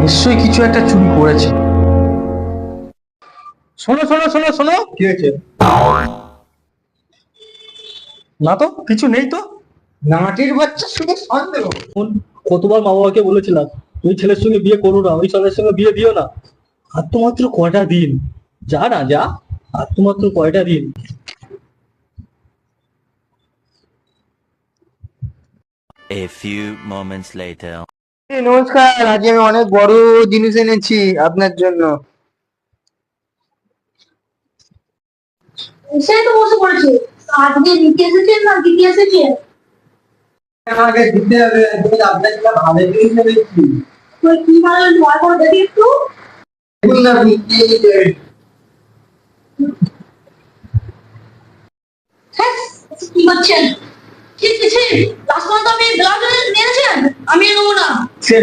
নিশ্চয়ই কিছু একটা চুরি করেছে। শোনো শোনো শোনো শোনো, কি হয়েছে? না তো কিছু নেই তো। নাটির বাচ্চা শুধু সন্দেহ। কতবার মা বাবাকে বলেছিলাম ওই ছেলের সঙ্গে বিয়ে করো না, ওই ছেলের সঙ্গে বিয়ে দিও না। আর তো মাত্র কয়টা দিন, যা না যা, আর তো মাত্র কয়টা দিন। A few moments later. নমস্কার, আজকে আমি অনেক বড় জিনিস এনেছি আপনার জন্য। সে তো বসে পড়েছে। আজকে নিতে এসেছেন না দিতে এসেছেন? আমাকে দিতে হবে, আপনার জন্য ভালো জিনিস এনেছি। তুই কি ভালো ভয় করে দেখি একটু। দেখুন না আপনি কি এনেছেন। হ্যাঁ, কি করছেন? ঠিক আছে, লাস্ট মান্থ আমি ব্লাউজ নিয়েছেন, আমি নেবো না। সে